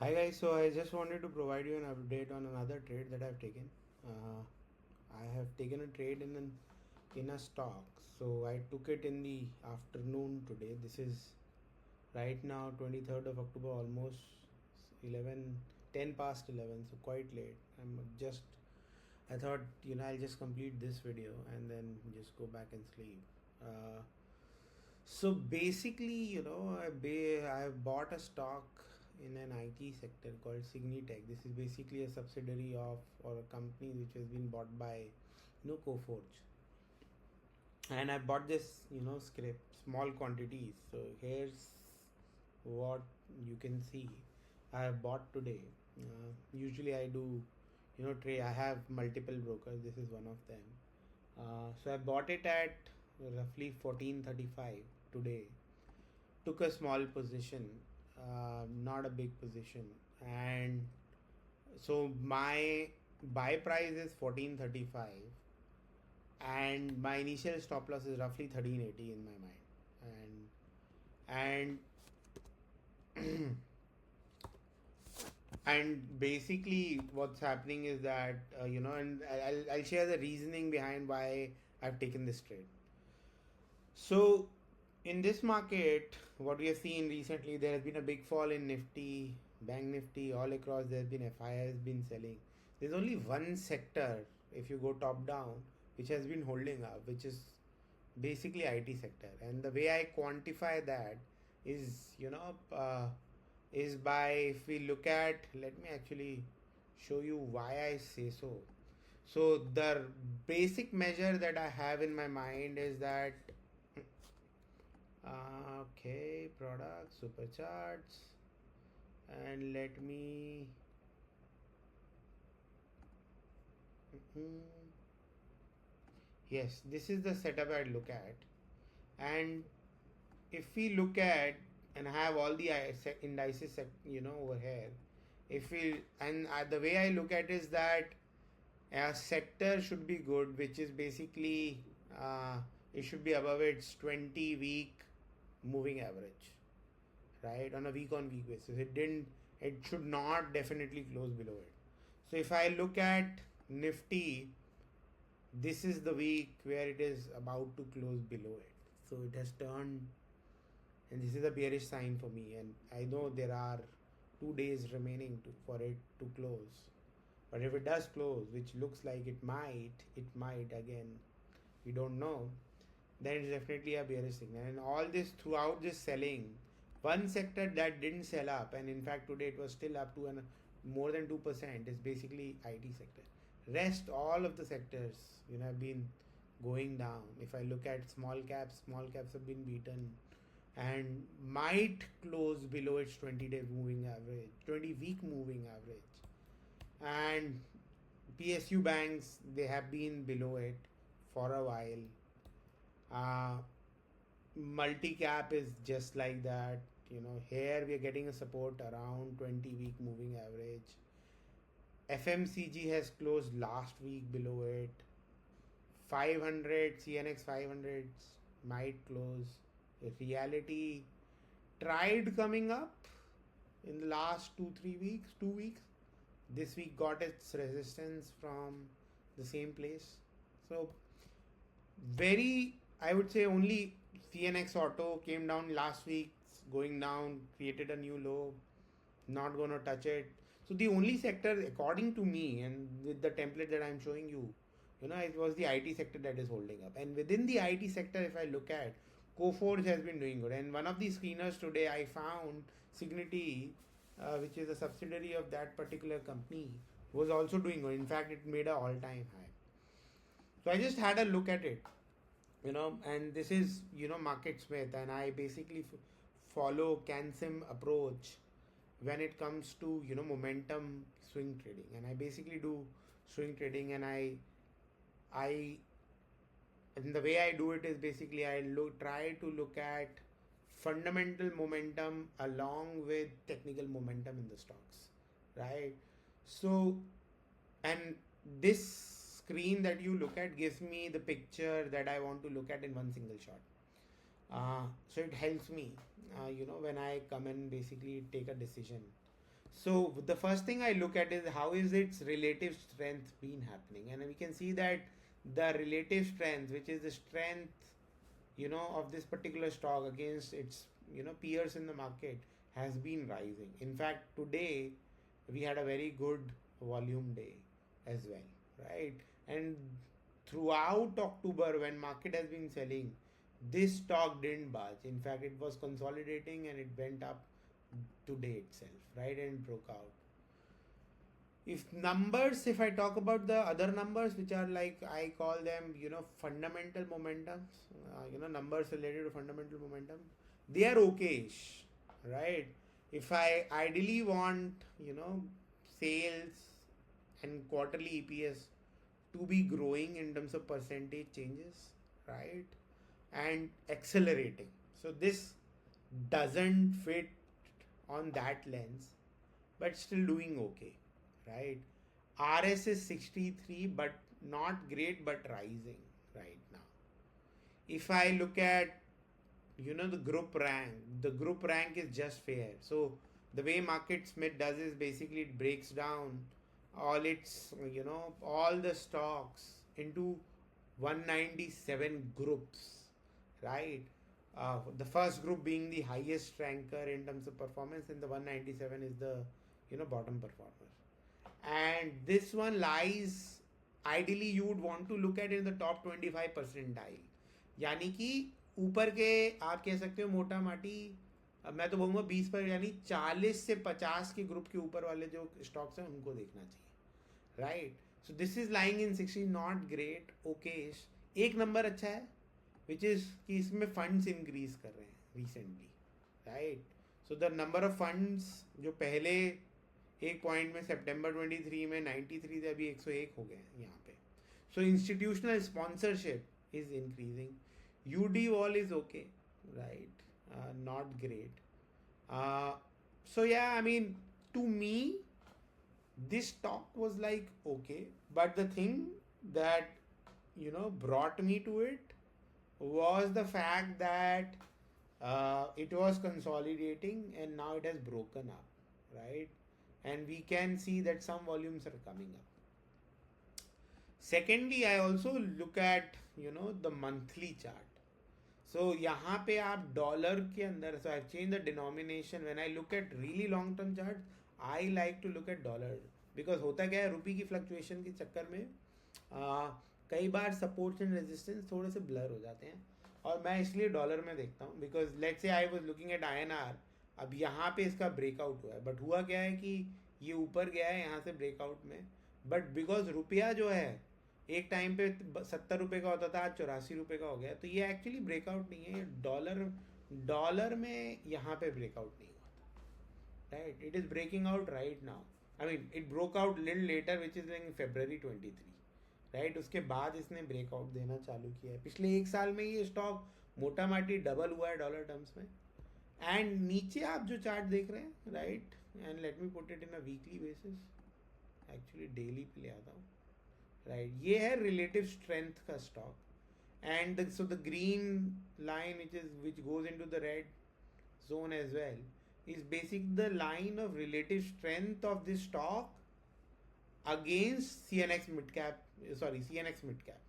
Hi guys, so I just wanted to provide you an update on another trade that I've taken. I have taken a trade in a stock. So I took it in the afternoon today. This is right now 23rd of October, almost 11 10 past 11, so quite late. I thought I'll just complete this video and then just go back and sleep. So basically, I bought a stock in an IT sector called Cignititec. This is basically a subsidiary of or a company which has been bought by Coforge. And I bought this script small quantities. So here's what you can see. I have bought today. Usually I do trade. I have multiple brokers. This is one of them. So I bought it at roughly 14.35 today. Took a small position, not a big position, and so my buy price is 14.35, and my initial stop loss is roughly 13.80 in my mind, and and basically what's happening is that and I'll share the reasoning behind why I've taken this trade. So in this market, what we have seen recently, there has been a big fall in Nifty, Bank Nifty, all across. There has been FI has been selling. There's only one sector, if you go top down, which has been holding up, which is basically IT sector. And the way I quantify that is, is by, if we look at, let me actually show you why I say so. So the basic measure that I have in my mind is that okay, products, supercharts, and let me. Yes, this is the setup I look at, and if we look at and have all the indices, over here, if we and the way I look at is that a sector should be good, which is basically it should be above its 20-week moving average, right, on a week on week basis. It should not definitely close below it. So if I look at Nifty, this is the week where it is about to close below it. So it has turned, and this is a bearish sign for me. And I know there are 2 days remaining for it to close. But if it does close, which looks like it might again, we don't know, then it's definitely a bearish signal. And all this throughout this selling, one sector that didn't sell up, and in fact today it was still up to more than 2%, is basically IT sector. Rest all of the sectors have been going down. If I look at small caps have been beaten and might close below its 20-day moving average, 20-week moving average. And PSU banks, they have been below it for a while. Multi-cap is just like that. Here we are getting a support around 20-week moving average. FMCG has closed last week below it. 500 CNX 500s might close. Reality tried coming up in the last 2 weeks. This week got its resistance from the same place. So very, I would say only CNX Auto came down last week, going down, created a new low, not gonna touch it. So the only sector, according to me, and with the template that I'm showing you, it was the IT sector that is holding up. And within the IT sector, if I look at, Coforge has been doing good. And one of the screeners today, I found Cignititec, which is a subsidiary of that particular company, was also doing good. In fact, it made an all-time high. So I just had a look at it, and this is, Market Smith, and I basically follow CanSim approach when it comes to, momentum swing trading. And I basically do swing trading, and and the way I do it is basically I try to look at fundamental momentum along with technical momentum in the stocks, right? So, and this screen that you look at gives me the picture that I want to look at in one single shot. So it helps me, when I come and basically take a decision. So the first thing I look at is how is its relative strength been happening, and we can see that the relative strength, which is the strength, of this particular stock against its, peers in the market, has been rising. In fact, today we had a very good volume day as well, right? And throughout October, when market has been selling, this stock didn't budge. In fact, it was consolidating and it went up today itself, right? And broke out. If I talk about the other numbers, which are like, I call them, fundamental momentums, numbers related to fundamental momentum, they are okayish, right? If I ideally want, sales and quarterly EPS to be growing in terms of percentage changes, right? And accelerating. So this doesn't fit on that lens, but still doing okay, right? RS is 63, but not great, but rising right now. If I look at, the group rank is just fair. So the way Market Smith does is basically it breaks down all its, all the stocks into 197 groups, right? The first group being the highest ranker in terms of performance, and the 197 is the, bottom performer. And this one lies, ideally you would want to look at it in the top 25 percentile, यानी कि ऊपर के आप कह सकते हो मोटा माटी, मैं तो बोलूँगा 20 पर, यानी 40 से 50 के ग्रुप के ऊपर वाले जो स्टॉक्स हैं उनको देखना चाहिए, right? So this is lying in 60, not great, okay. एक नंबर अच्छा है विच इज़ कि इसमें फंड्स इंक्रीज कर रहे हैं recently, right? So the number of funds जो पहले एक पॉइंट में सितंबर 23 में 93 थे, अभी 101 हो गए हैं यहाँ पे. So institutional sponsorship is increasing. UD wall is okay, right, not great. So yeah, I mean, to me, this talk was like okay, but the thing that brought me to it was the fact that it was consolidating and now it has broken up, right? And we can see that some volumes are coming up. Secondly, I also look at the monthly chart. So यहाँ पे आप dollar के अंदर, so I've changed the denomination. When I look at really long term charts, I like to look at dollar, because होता क्या है, रुपी की fluctuation के चक्कर में कई बार सपोर्ट्स एंड रेजिस्टेंस थोड़े से ब्लर हो जाते हैं, और मैं इसलिए डॉलर में देखता हूँ. Because let's say I was looking at INR, अब यहाँ पे इसका ब्रेकआउट हुआ है, बट हुआ क्या है कि ये ऊपर गया है यहाँ से ब्रेकआउट में, बट बिकॉज रुपया जो है एक टाइम पे 70 रुपये का होता था, आज 84 रुपये का हो गया, तो ये एक्चुअली ब्रेकआउट नहीं है, ये डॉलर में यहाँ पे ब्रेकआउट नहीं हुआ था, right? It is breaking out right now. I mean it broke out little later which is in February 23, right? उसके बाद इसने ब्रेकआउट देना चालू किया है. पिछले एक साल में ये स्टॉक मोटा माटी डबल हुआ है डॉलर टर्म्स में. एंड नीचे आप जो चार्ट देख रहे हैं, right, and let me put it in a weekly basis, actually daily पे ले आता हूँ, राइट? ये है रिलेटिव स्ट्रेंथ का stock. And so the green line which goes into the red zone as well is basic the line of relative strength of this stock against CNX mid cap.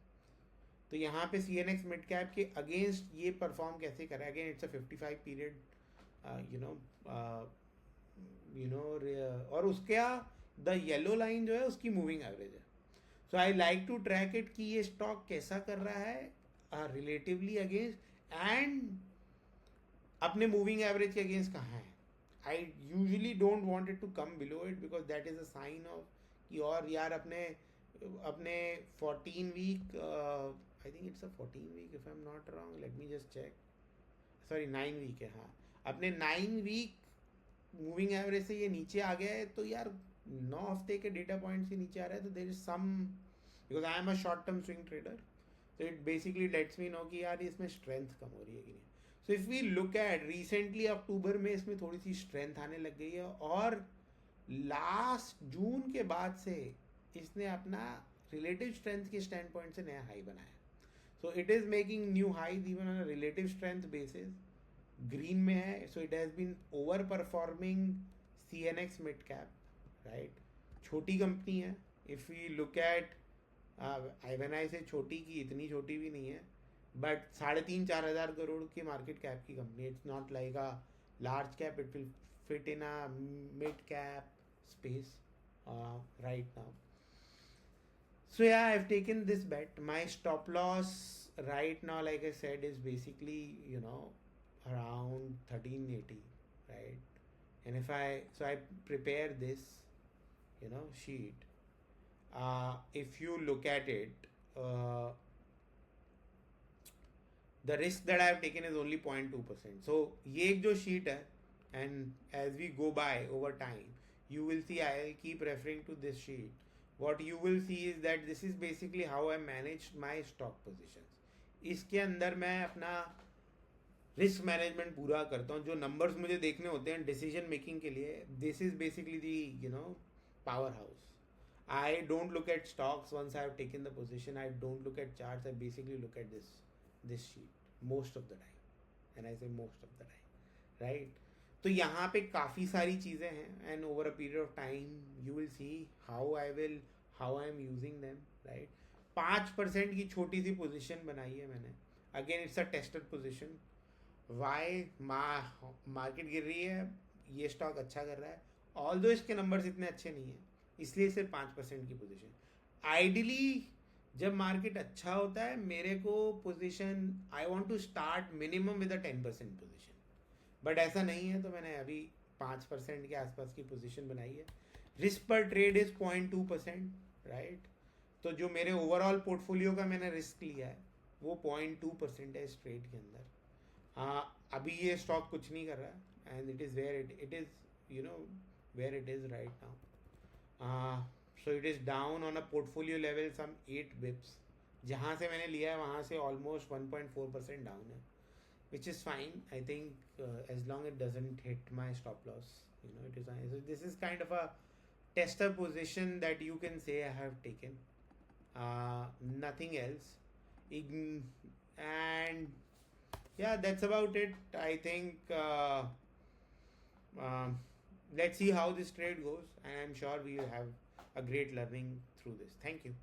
तो यहाँ पे CNX mid cap के against ये perform कैसे करा. Again it's a 55 period, और उसका the yellow line जो है उसकी मूविंग एवरेज है. So I like to track it कि ये स्टॉक कैसा कर रहा है रिलेटिवली अगेंस्ट, एंड अपने मूविंग एवरेज के अगेंस्ट कहाँ है. I usually don't want it to come below it, because that is a sign of कि और यार अपने 14 week, I think it's a 14 week if I am not wrong, let me just check, sorry 9 week है, हाँ, अपने 9 week moving average से ये नीचे आ गया है. तो यार 9 हफ्ते के डेटा पॉइंट से नीचे आ रहा है, तो there is some, because I am a short term swing trader, तो it basically lets me know कि यार इसमें स्ट्रेंथ कम हो रही है कि नहीं. So if we look at recently October में इसमें थोड़ी सी स्ट्रेंथ आने लग गई है, और लास्ट जून के बाद से इसने अपना रिलेटिव स्ट्रेंथ के स्टैंड पॉइंट से नया हाई बनाया. So it is making new highs even on a relative strength basis. Green में है, so it has been over performing CNX mid cap, right? छोटी कंपनी है. If we look at when I say छोटी की इतनी छोटी भी नहीं है, बट 3,500-4,000 करोड़ की मार्केट कैप की company. It's not like a large cap. It will fit in a mid cap space right now. So yeah, I've taken this bet. My stop loss right now, like I said, is basically around 1380, right? And I prepare this sheet. If you look at it, the risk that I have taken is only 0.2%. So ये एक जो sheet है, and as we go by over time, you will see I'll keep referring to this sheet. What you will see is that this is basically how I managed my stock positions. इसके अंदर मैं अपना risk management पूरा करता हूँ. जो numbers मुझे देखने होते हैं डिसीजन मेकिंग के लिए, this is basically the power house. I don't look at stocks once I have taken the position. I don't look at charts. I basically look at this sheet most of the time. And I say most of the time, right? तो यहाँ पे काफ़ी सारी चीज़ें हैं. And over a period of time you will see how I am using them, right? 5% की छोटी सी पोजीशन बनाई है मैंने. Again it's a tested position. Why market गिर रही है, ये स्टॉक अच्छा कर रहा है, ऑल दो इसके नंबर्स इतने अच्छे नहीं हैं, इसलिए सिर्फ 5% की पोजीशन. आइडियली जब मार्केट अच्छा होता है मेरे को position I want to start minimum with a 10% position. But ऐसा नहीं है, तो मैंने अभी 5% के आसपास की पोजीशन बनाई है. रिस्क पर ट्रेड इज 0.2%, राइट? तो जो मेरे ओवरऑल पोर्टफोलियो का मैंने रिस्क लिया है वो 0.2% है इस ट्रेड के अंदर. अभी ये स्टॉक कुछ नहीं कर रहा है, and it is where it is where it is right now. So it is down on a portfolio level some 8 bips. जहाँ से मैंने लिया है वहाँ से ऑलमोस्ट 1.4% डाउन है, which is fine. I think as long it doesn't hit my stop loss, it is fine. So this is kind of a tester position that you can say I have taken. Nothing else. And yeah, that's about it. I think let's see how this trade goes, and I'm sure we will have a great learning through this. Thank you.